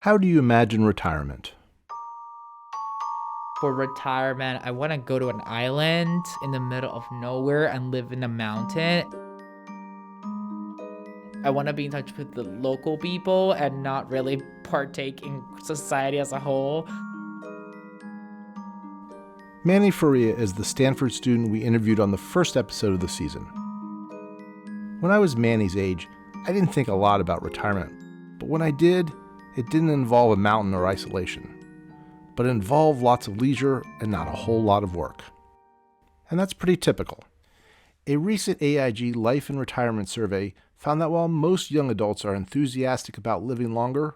How do you imagine retirement? For retirement, I want to go to an island in the middle of nowhere and live in a mountain. I want to be in touch with the local people and not really partake in society as a whole. Manny Faria is the Stanford student we interviewed on the first episode of the season. When I was Manny's age, I didn't think a lot about retirement, but when I did, it didn't involve a mountain or isolation, but it involved lots of leisure and not a whole lot of work. And that's pretty typical. A recent AIG Life and Retirement survey found that while most young adults are enthusiastic about living longer,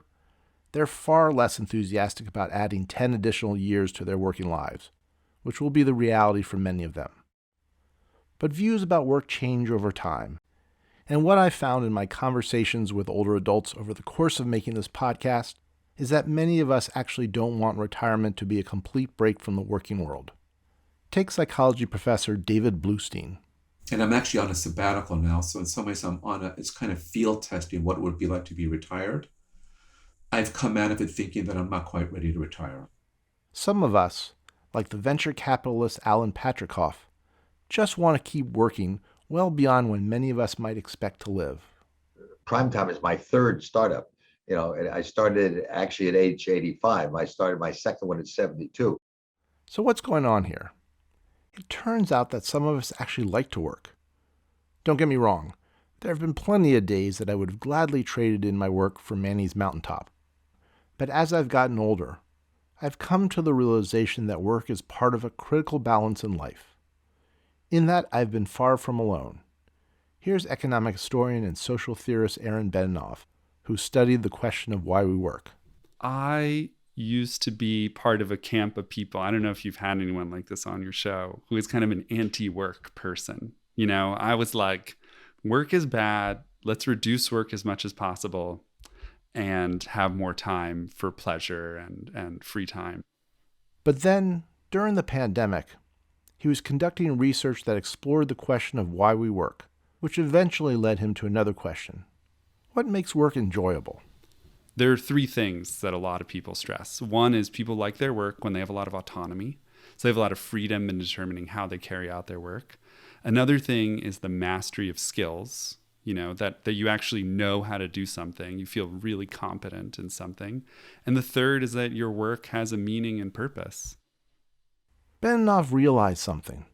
they're far less enthusiastic about adding 10 additional years to their working lives, which will be the reality for many of them. But views about work change over time. And what I found in my conversations with older adults over the course of making this podcast is that many of us actually don't want retirement to be a complete break from the working world. Take psychology professor David Bluestein. And I'm actually on a sabbatical now, so in some ways it's kind of field testing what it would be like to be retired. I've come out of it thinking that I'm not quite ready to retire. Some of us, like the venture capitalist Alan Patricof, just want to keep working well beyond when many of us might expect to live. Primetime is my third startup. And I started actually at age 85. I started my second one at 72. So what's going on here? It turns out that some of us actually like to work. Don't get me wrong, there have been plenty of days that I would have gladly traded in my work for Manny's mountaintop. But as I've gotten older, I've come to the realization that work is part of a critical balance in life. In that, I've been far from alone. Here's economic historian and social theorist Aaron Beninoff, who studied the question of why we work. I used to be part of a camp of people. I don't know if you've had anyone like this on your show, who is kind of an anti-work person. I was like, work is bad. Let's reduce work as much as possible and have more time for pleasure and free time. But then, during the pandemic, he was conducting research that explored the question of why we work, which eventually led him to another question. What makes work enjoyable? There are three things that a lot of people stress. One is people like their work when they have a lot of autonomy. So they have a lot of freedom in determining how they carry out their work. Another thing is the mastery of skills, that you actually know how to do something. You feel really competent in something. And the third is that your work has a meaning and purpose. Beninoff realized something.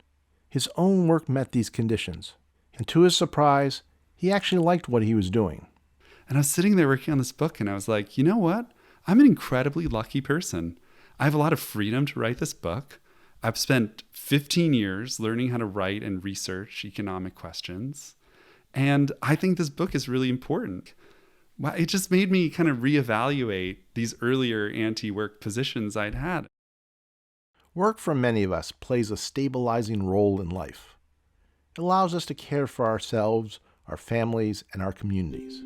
His own work met these conditions. And to his surprise, he actually liked what he was doing. And I was sitting there working on this book and I was like, you know what? I'm an incredibly lucky person. I have a lot of freedom to write this book. I've spent 15 years learning how to write and research economic questions. And I think this book is really important. It just made me kind of reevaluate these earlier anti-work positions I'd had. Work for many of us plays a stabilizing role in life. It allows us to care for ourselves, our families, and our communities.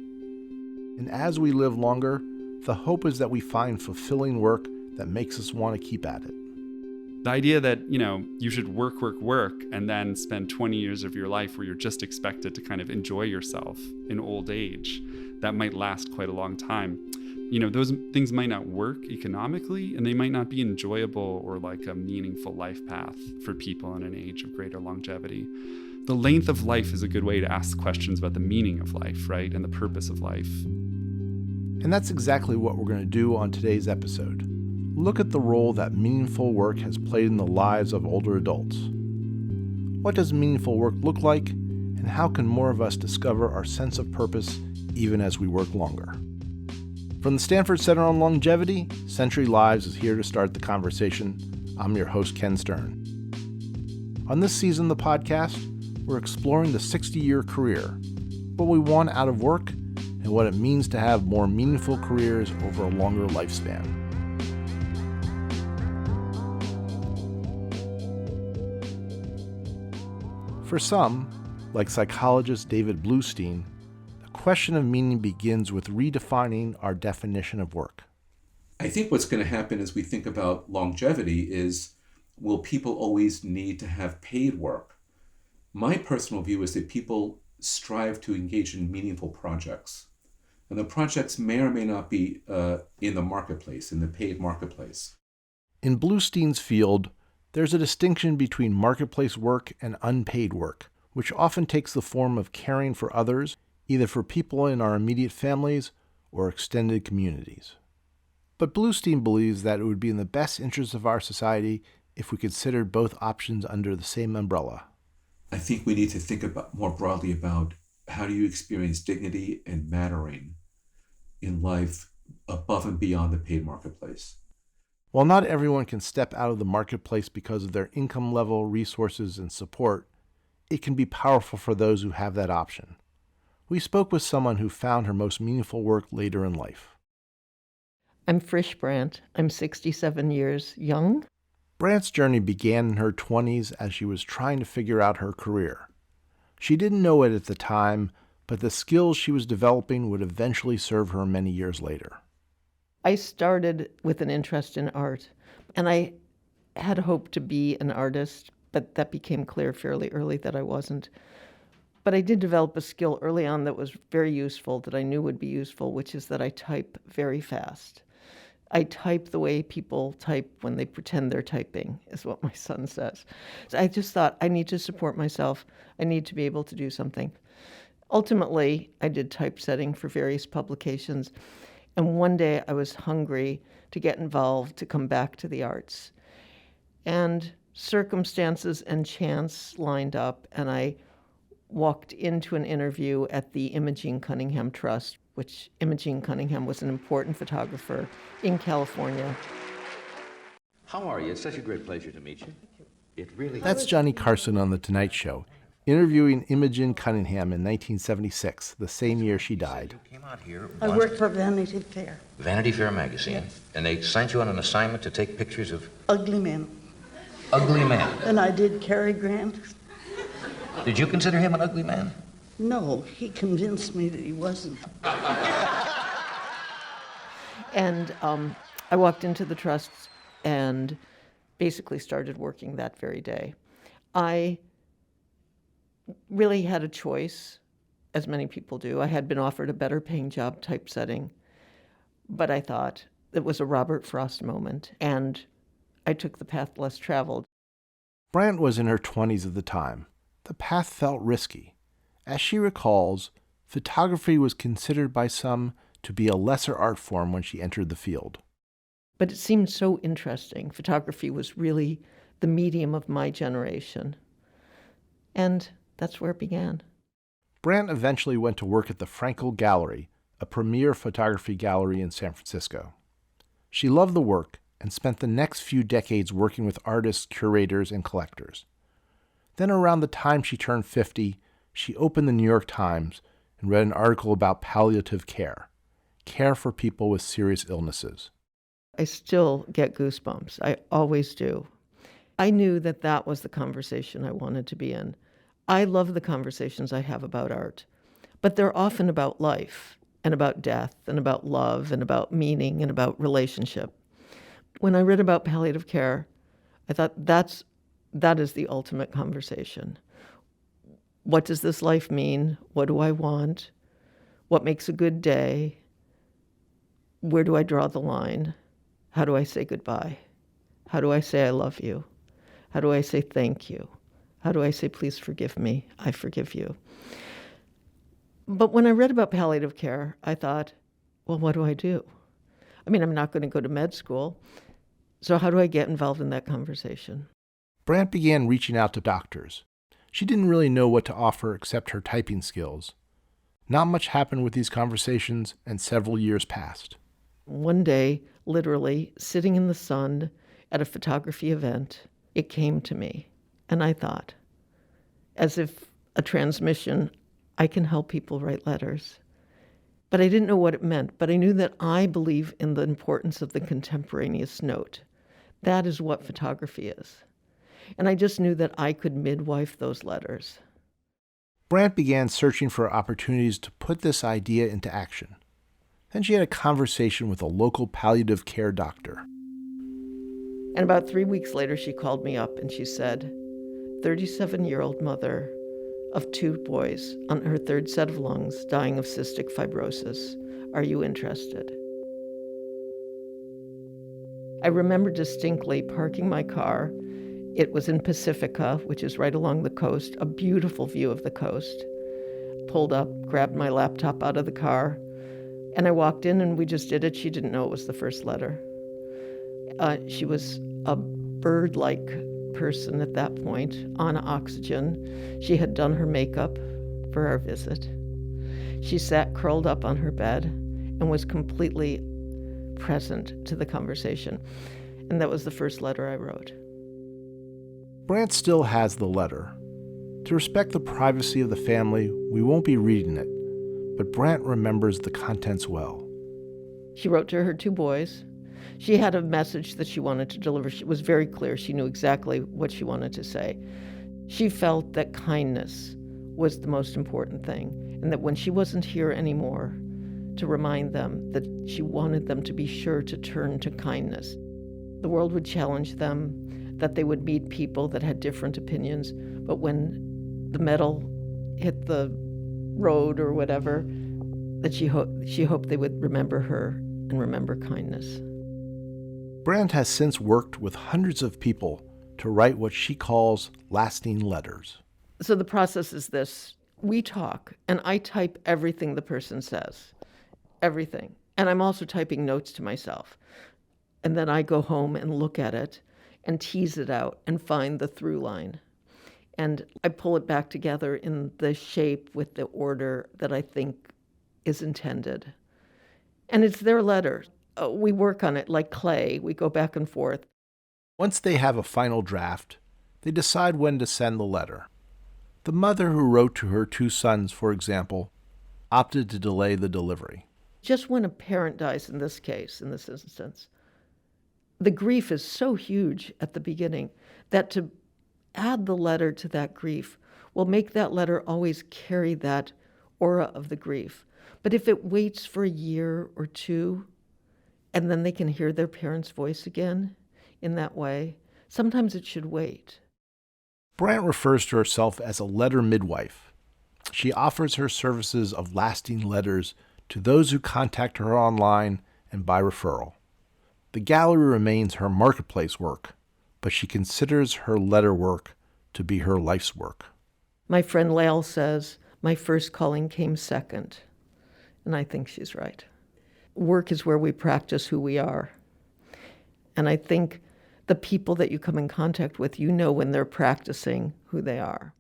And as we live longer, the hope is that we find fulfilling work that makes us want to keep at it. The idea that, you should work, and then spend 20 years of your life where you're just expected to kind of enjoy yourself in old age, that might last quite a long time. Those things might not work economically, and they might not be enjoyable or like a meaningful life path for people in an age of greater longevity. The length of life is a good way to ask questions about the meaning of life, right? And the purpose of life. And that's exactly what we're going to do on today's episode. Look at the role that meaningful work has played in the lives of older adults. What does meaningful work look like, and how can more of us discover our sense of purpose even as we work longer? From the Stanford Center on Longevity, Century Lives is here to start the conversation. I'm your host, Ken Stern. On this season of the podcast, we're exploring the 60-year career, what we want out of work, and what it means to have more meaningful careers over a longer lifespan. For some, like psychologist David Bluestein, the question of meaning begins with redefining our definition of work. I think what's going to happen as we think about longevity is, will people always need to have paid work? My personal view is that people strive to engage in meaningful projects. And the projects may or may not be in the marketplace, in the paid marketplace. In Bluestein's field, there's a distinction between marketplace work and unpaid work, which often takes the form of caring for others, either for people in our immediate families or extended communities. But Bluestein believes that it would be in the best interest of our society if we considered both options under the same umbrella. I think we need to think about more broadly about how do you experience dignity and mattering in life above and beyond the paid marketplace. While not everyone can step out of the marketplace because of their income level, resources, and support, it can be powerful for those who have that option. We spoke with someone who found her most meaningful work later in life. I'm Frisch Brandt. I'm 67 years young. Brandt's journey began in her 20s as she was trying to figure out her career. She didn't know it at the time, but the skills she was developing would eventually serve her many years later. I started with an interest in art, and I had hoped to be an artist, but that became clear fairly early that I wasn't. But I did develop a skill early on that was very useful, that I knew would be useful, which is that I type very fast. I type the way people type when they pretend they're typing, is what my son says. So I just thought, I need to support myself. I need to be able to do something. Ultimately, I did typesetting for various publications. And one day I was hungry to get involved, to come back to the arts. And circumstances and chance lined up, and I walked into an interview at the 𝐂𝐤𝐸 Trust, which 𝐂𝐤𝐸 was an important photographer in California. How are you? It's such a great pleasure to meet you. It really That's Johnny Carson on The Tonight Show, interviewing Imogen Cunningham in 1976, the same year she died. came out here. I worked for Vanity Fair. Vanity Fair magazine, and they sent you on an assignment to take pictures of Ugly men. ugly men. And I did Cary Grant. Did you consider him an ugly man? No, he convinced me that he wasn't. And I walked into the trust and basically started working that very day. I really had a choice, as many people do. I had been offered a better paying job typesetting, but I thought it was a Robert Frost moment, and I took the path less traveled. Brandt was in her 20s at the time. The path felt risky. As she recalls, photography was considered by some to be a lesser art form when she entered the field. But it seemed so interesting. Photography was really the medium of my generation. And that's where it began. Brandt eventually went to work at the Frankel Gallery, a premier photography gallery in San Francisco. She loved the work and spent the next few decades working with artists, curators, and collectors. Then around the time she turned 50, she opened the New York Times and read an article about palliative care for people with serious illnesses. I still get goosebumps. I always do. I knew that that was the conversation I wanted to be in. I love the conversations I have about art, but they're often about life and about death and about love and about meaning and about relationship. When I read about palliative care, I thought that is the ultimate conversation. What does this life mean? What do I want? What makes a good day? Where do I draw the line? How do I say goodbye? How do I say I love you? How do I say thank you? How do I say please forgive me? I forgive you. But when I read about palliative care, I thought, well, what do I do? I mean, I'm not going to go to med school. So how do I get involved in that conversation? Brandt began reaching out to doctors. She didn't really know what to offer except her typing skills. Not much happened with these conversations, and several years passed. One day, literally, sitting in the sun at a photography event, it came to me. And I thought, as if a transmission, I can help people write letters. But I didn't know what it meant, but I knew that I believe in the importance of the contemporaneous note. That is what photography is. And I just knew that I could midwife those letters. Brandt began searching for opportunities to put this idea into action. Then she had a conversation with a local palliative care doctor. And about 3 weeks later, she called me up and she said, 37-year-old mother of 2 boys on her 3rd set of lungs, dying of cystic fibrosis. Are you interested? I remember distinctly parking my car. It was in Pacifica, which is right along the coast, a beautiful view of the coast. Pulled up, grabbed my laptop out of the car, and I walked in and we just did it. She didn't know it was the first letter. She was a bird-like person at that point, on oxygen. She had done her makeup for our visit. She sat curled up on her bed and was completely present to the conversation. And that was the first letter I wrote. Brant still has the letter. To respect the privacy of the family, we won't be reading it, but Brant remembers the contents well. She wrote to her 2 boys. She had a message that she wanted to deliver. It was very clear. She knew exactly what she wanted to say. She felt that kindness was the most important thing, and that when she wasn't here anymore, to remind them that she wanted them to be sure to turn to kindness. The world would challenge them, that they would meet people that had different opinions, but when the metal hit the road or whatever, that she hoped they would remember her and remember kindness. Brant has since worked with hundreds of people to write what she calls lasting letters. So the process is this. We talk, and I type everything the person says. Everything. And I'm also typing notes to myself. And then I go home and look at it and tease it out and find the through line. And I pull it back together in the shape with the order that I think is intended. And it's their letter. We work on it like clay. We go back and forth. Once they have a final draft, they decide when to send the letter. The mother who wrote to her 2 sons, for example, opted to delay the delivery. Just when a parent dies in this case, in this instance, the grief is so huge at the beginning that to add the letter to that grief will make that letter always carry that aura of the grief. But if it waits for a year or 2, and then they can hear their parents' voice again in that way, sometimes it should wait. Brant refers to herself as a letter midwife. She offers her services of lasting letters to those who contact her online and by referral. The gallery remains her marketplace work, but she considers her letter work to be her life's work. My friend Lael says, my first calling came second, and I think she's right. Work is where we practice who we are. And I think the people that you come in contact with, you know when they're practicing who they are.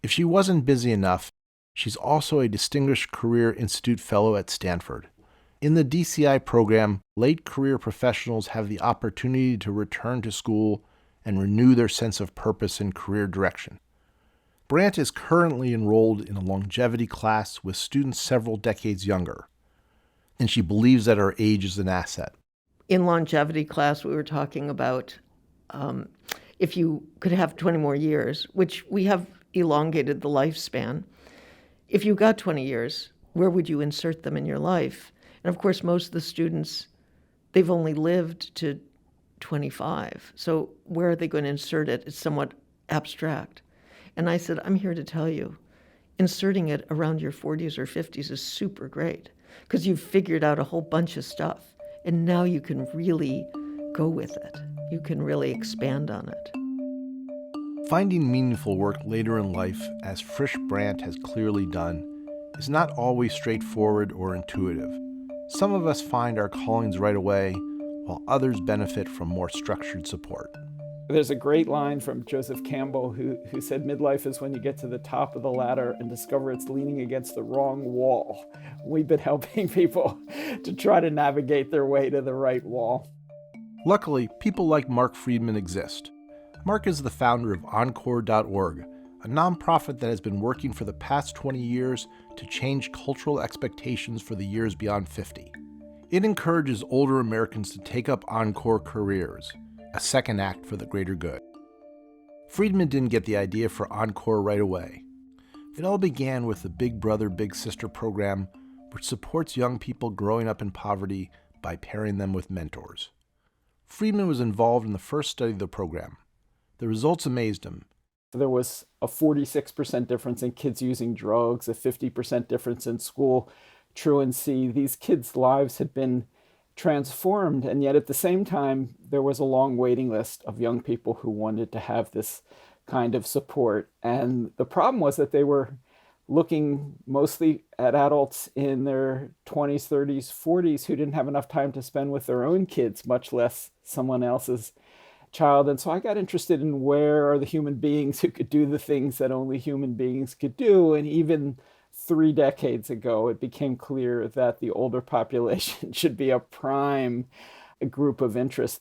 If she wasn't busy enough, she's also a Distinguished Career Institute Fellow at Stanford. In the DCI program, late career professionals have the opportunity to return to school and renew their sense of purpose and career direction. Brant is currently enrolled in a longevity class with students several decades younger, and she believes that her age is an asset. In longevity class, we were talking about if you could have 20 more years, which we have elongated the lifespan. If you got 20 years, where would you insert them in your life? And of course, most of the students, they've only lived to 25. So where are they going to insert it? It's somewhat abstract. And I said, I'm here to tell you, inserting it around your 40s or 50s is super great because you've figured out a whole bunch of stuff. And now you can really go with it. You can really expand on it. Finding meaningful work later in life, as Frisch Brant has clearly done, is not always straightforward or intuitive. Some of us find our callings right away, while others benefit from more structured support. There's a great line from Joseph Campbell who said, midlife is when you get to the top of the ladder and discover it's leaning against the wrong wall. We've been helping people to try to navigate their way to the right wall. Luckily, people like Mark Friedman exist. Mark is the founder of encore.org, a nonprofit that has been working for the past 20 years to change cultural expectations for the years beyond 50. It encourages older Americans to take up encore careers, a second act for the greater good. Friedman didn't get the idea for Encore right away. It all began with the Big Brother, Big Sister program, which supports young people growing up in poverty by pairing them with mentors. Friedman was involved in the first study of the program. The results amazed him. There was a 46% difference in kids using drugs, a 50% difference in school truancy, these kids' lives had been transformed. And yet at the same time, there was a long waiting list of young people who wanted to have this kind of support. And the problem was that they were looking mostly at adults in their 20s, 30s, 40s who didn't have enough time to spend with their own kids, much less someone else's child. And so I got interested in where are the human beings who could do the things that only human beings could do. And even 3 decades ago, it became clear that the older population should be a prime group of interest.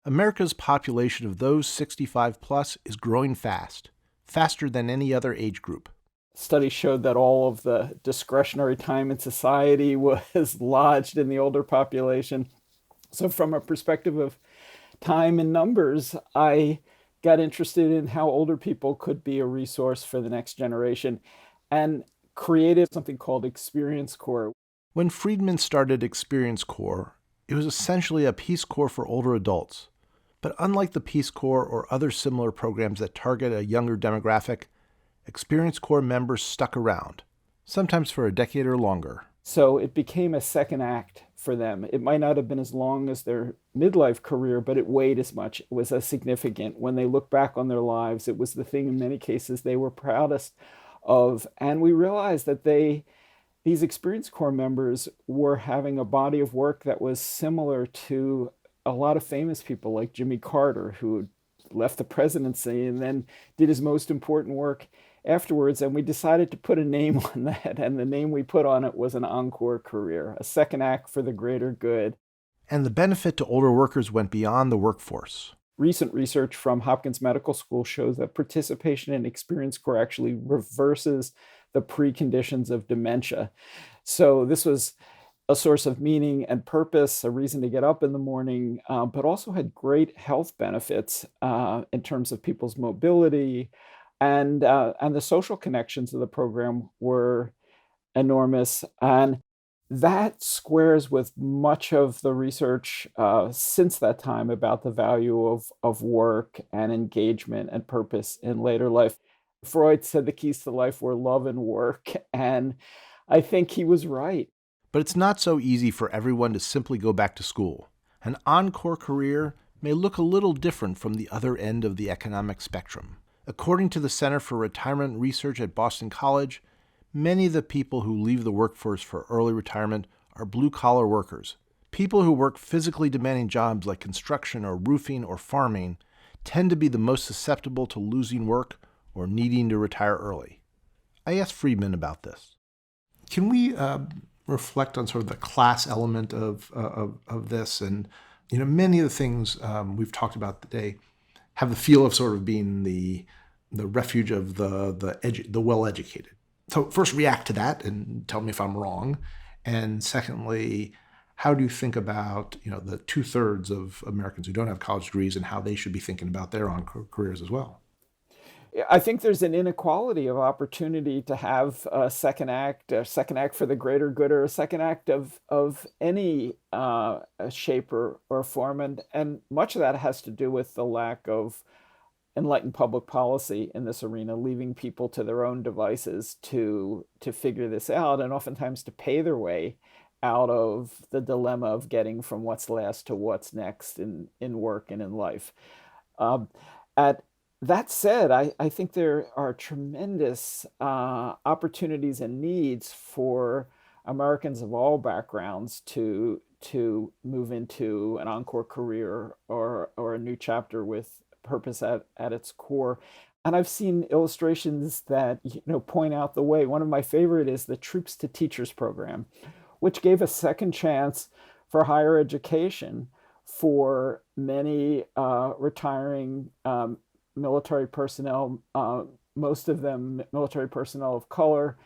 America's population of those 65 plus is growing fast, faster than any other age group. Studies showed that all of the discretionary time in society was lodged in the older population. So from a perspective of time and numbers, I got interested in how older people could be a resource for the next generation and created something called Experience Corps. When Friedman started Experience Corps, it was essentially a Peace Corps for older adults. But unlike the Peace Corps or other similar programs that target a younger demographic, Experience Corps members stuck around, sometimes for a decade or longer. So it became a second act for them. It might not have been as long as their midlife career, but it weighed as much. It was as significant. When they look back on their lives, it was the thing in many cases they were proudest of. And we realized that these Experience Corps members were having a body of work that was similar to a lot of famous people like Jimmy Carter, who left the presidency and then did his most important work afterwards. And we decided to put a name on that. And the name we put on it was an encore career, a second act for the greater good. And the benefit to older workers went beyond the workforce. Recent research from Hopkins Medical School shows that participation in Experience Corps actually reverses the preconditions of dementia. So this was a source of meaning and purpose, a reason to get up in the morning, but also had great health benefits in terms of people's mobility, and the social connections of the program were enormous. And that squares with much of the research since that time about the value of work and engagement and purpose in later life. Freud said the keys to life were love and work, and I think he was right. But it's not so easy for everyone to simply go back to school. An encore career may look a little different from the other end of the economic spectrum. According to the Center for Retirement Research at Boston College, many of the people who leave the workforce for early retirement are blue-collar workers. People who work physically demanding jobs like construction or roofing or farming tend to be the most susceptible to losing work or needing to retire early. I asked Friedman about this. Can we reflect on sort of the class element of this? And many of the things we've talked about today have the feel of sort of being the refuge of the well-educated. So first, react to that and tell me if I'm wrong. And secondly, how do you think about the 2/3 of Americans who don't have college degrees and how they should be thinking about their own careers as well? I think there's an inequality of opportunity to have a second act for the greater good, or a second act of any shape or form. And much of that has to do with the lack of enlightened public policy in this arena, leaving people to their own devices to figure this out, and oftentimes to pay their way out of the dilemma of getting from what's last to what's next in work and in life. That said, I think there are tremendous opportunities and needs for Americans of all backgrounds to move into an encore career or a new chapter with purpose at its core. And I've seen illustrations that point out the way. One of my favorite is the Troops to Teachers program, which gave a second chance for higher education for many retiring military personnel, most of them military personnel of color,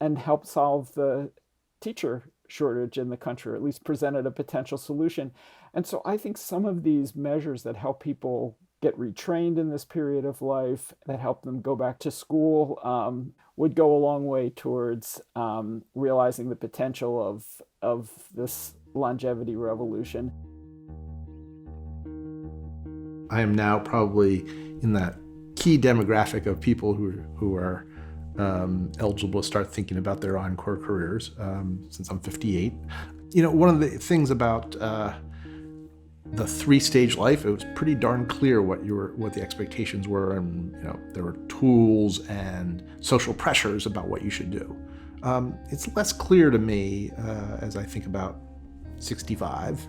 and helped solve the teacher shortage in the country, or at least presented a potential solution. And so I think some of these measures that help people get retrained in this period of life, that help them go back to school, would go a long way towards realizing the potential of this longevity revolution. I am now probably in that key demographic of people who are eligible to start thinking about their encore careers, since I'm 58. One of the things about the three-stage life, it was pretty darn clear what the expectations were, and there were tools and social pressures about what you should do. It's less clear to me as I think about 65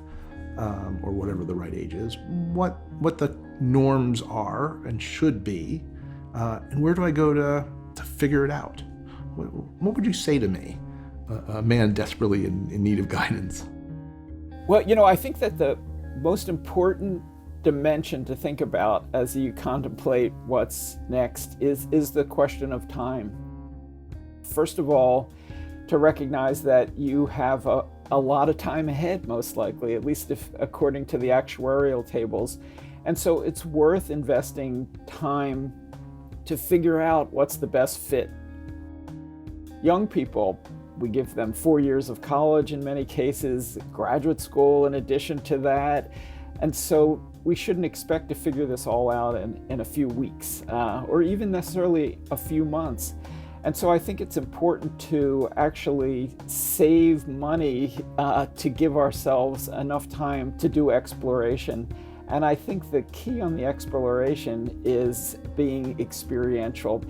or whatever the right age is, what the norms are and should be, and where do I go to figure it out? What would you say to me, a man desperately in need of guidance? Well, I think that the most important dimension to think about as you contemplate what's next is the question of time. First of all, to recognize that you have a lot of time ahead, most likely, at least if according to the actuarial tables. And so it's worth investing time to figure out what's the best fit. Young people, we give them 4 years of college in many cases, graduate school in addition to that. And so we shouldn't expect to figure this all out in a few weeks or even necessarily a few months. And so I think it's important to actually save money to give ourselves enough time to do exploration. And I think the key on the exploration is being experiential.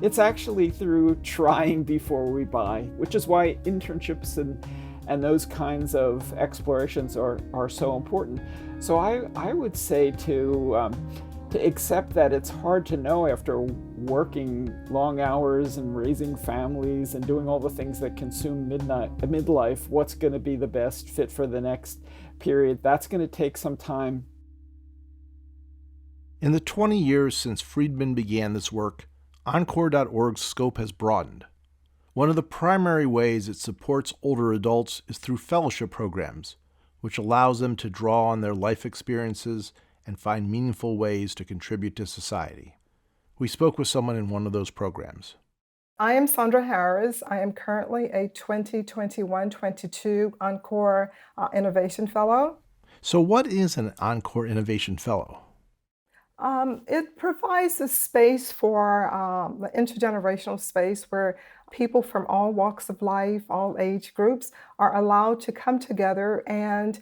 It's actually through trying before we buy, which is why internships and those kinds of explorations are so important. So I would say to accept that it's hard to know after working long hours and raising families and doing all the things that consume midlife, what's going to be the best fit for the next period. That's going to take some time. In the 20 years since Friedman began this work, encore.org's scope has broadened. One of the primary ways it supports older adults is through fellowship programs, which allows them to draw on their life experiences and find meaningful ways to contribute to society. We spoke with someone in one of those programs. I am Sandra Harris. I am currently a 2021-22 Encore Innovation Fellow. So what is an Encore Innovation Fellow? It provides a space for the intergenerational space where people from all walks of life, all age groups are allowed to come together, and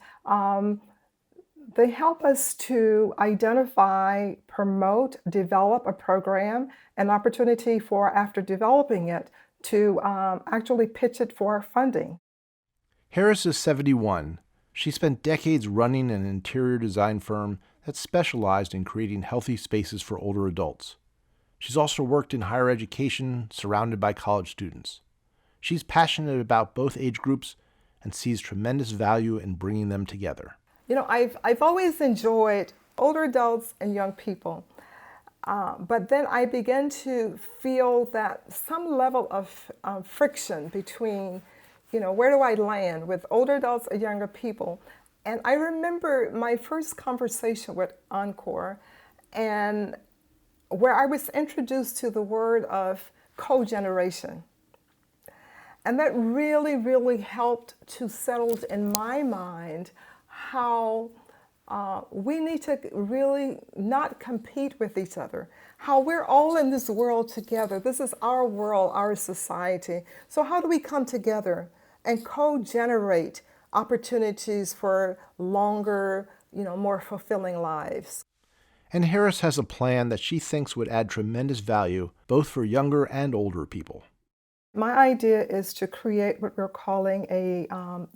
they help us to identify, promote, develop a program, an opportunity for, after developing it, to actually pitch it for funding. Harris is 71. She spent decades running an interior design firm that specialized in creating healthy spaces for older adults. She's also worked in higher education, surrounded by college students. She's passionate about both age groups and sees tremendous value in bringing them together. I've always enjoyed older adults and young people, but then I began to feel that some level of friction between, where do I land with older adults and younger people? And I remember my first conversation with Encore, and where I was introduced to the word of co-generation. And that really, really helped to settle in my mind how we need to really not compete with each other, how we're all in this world together. This is our world, our society. So how do we come together and co-generate opportunities for longer, more fulfilling lives? And Harris has a plan that she thinks would add tremendous value both for younger and older people. My idea is to create what we're calling a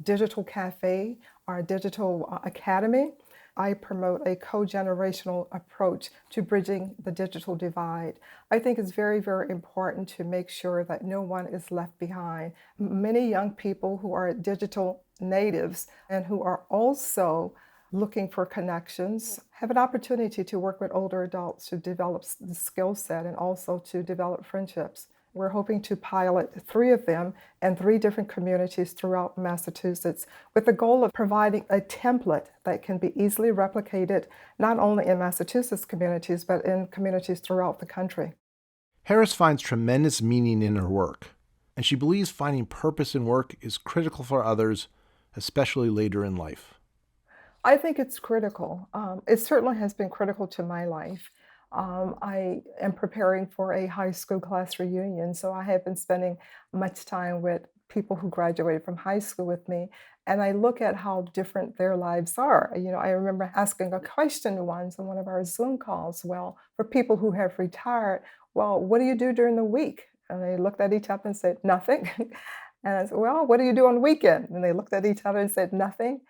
digital cafe or a digital academy. I promote a co-generational approach to bridging the digital divide. I think it's very, very important to make sure that no one is left behind. Many young people who are digital natives and who are also looking for connections have an opportunity to work with older adults to develop the skill set and also to develop friendships. We're hoping to pilot 3 of them in 3 different communities throughout Massachusetts with the goal of providing a template that can be easily replicated not only in Massachusetts communities, but in communities throughout the country. Harris finds tremendous meaning in her work, and she believes finding purpose in work is critical for others, especially later in life. I think it's critical. It certainly has been critical to my life. I am preparing for a high school class reunion, so I have been spending much time with people who graduated from high school with me, and I look at how different their lives are. I remember asking a question once on one of our Zoom calls, well, for people who have retired, well, what do you do during the week? And they looked at each other and said, nothing. And I said, well, what do you do on the weekend? And they looked at each other and said, nothing.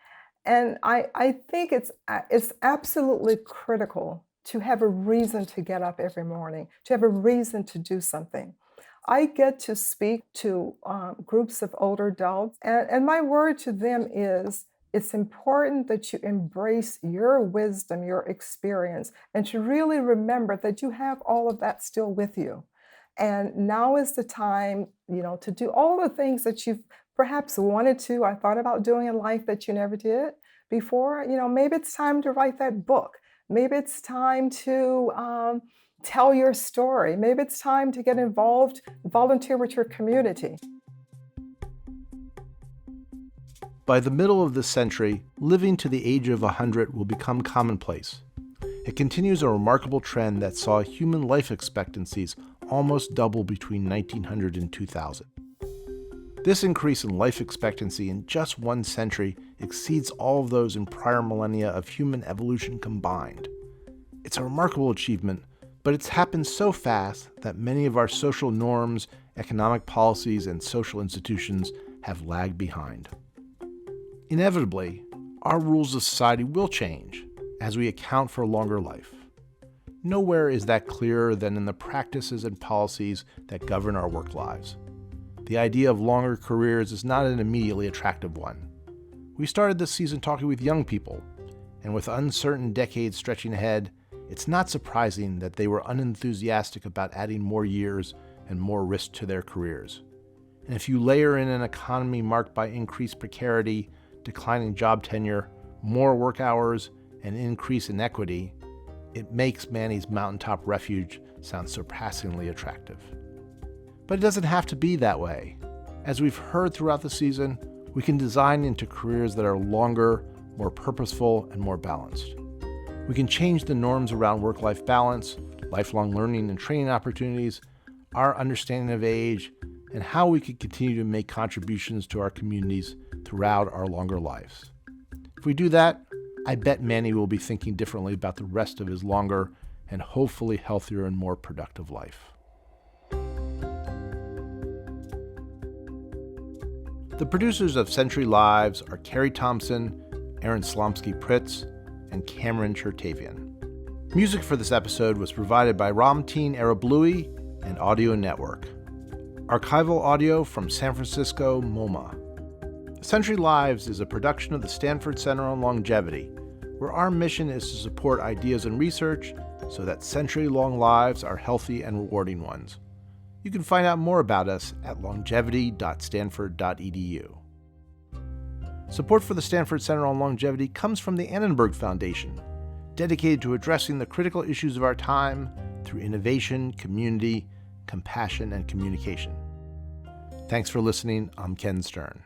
And I think it's absolutely critical to have a reason to get up every morning, to have a reason to do something. I get to speak to groups of older adults, and my word to them is, it's important that you embrace your wisdom, your experience, and to really remember that you have all of that still with you. And now is the time, to do all the things that you've perhaps wanted to or thought about doing in life that you never did before. Maybe it's time to write that book. Maybe it's time to tell your story. Maybe it's time to get involved, volunteer with your community. By the middle of this century, living to the age of 100 will become commonplace. It continues a remarkable trend that saw human life expectancies almost double between 1900 and 2000. This increase in life expectancy in just one century exceeds all of those in prior millennia of human evolution combined. It's a remarkable achievement, but it's happened so fast that many of our social norms, economic policies, and social institutions have lagged behind. Inevitably, our rules of society will change as we account for a longer life. Nowhere is that clearer than in the practices and policies that govern our work lives. The idea of longer careers is not an immediately attractive one. We started this season talking with young people, and with uncertain decades stretching ahead, it's not surprising that they were unenthusiastic about adding more years and more risk to their careers. And if you layer in an economy marked by increased precarity, declining job tenure, more work hours, and increased inequity, it makes Manny's mountaintop refuge sound surpassingly attractive. But it doesn't have to be that way. As we've heard throughout the season, we can design into careers that are longer, more purposeful, and more balanced. We can change the norms around work-life balance, lifelong learning and training opportunities, our understanding of age, and how we can continue to make contributions to our communities throughout our longer lives. If we do that, I bet Manny will be thinking differently about the rest of his longer and hopefully healthier and more productive life. The producers of Century Lives are Carrie Thompson, Aaron Slomsky-Pritz, and Cameron Chertavian. Music for this episode was provided by Ramteen Arablouei and Audio Network. Archival audio from San Francisco, MoMA. Century Lives is a production of the Stanford Center on Longevity, where our mission is to support ideas and research so that century-long lives are healthy and rewarding ones. You can find out more about us at longevity.stanford.edu. Support for the Stanford Center on Longevity comes from the Annenberg Foundation, dedicated to addressing the critical issues of our time through innovation, community, compassion, and communication. Thanks for listening. I'm Ken Stern.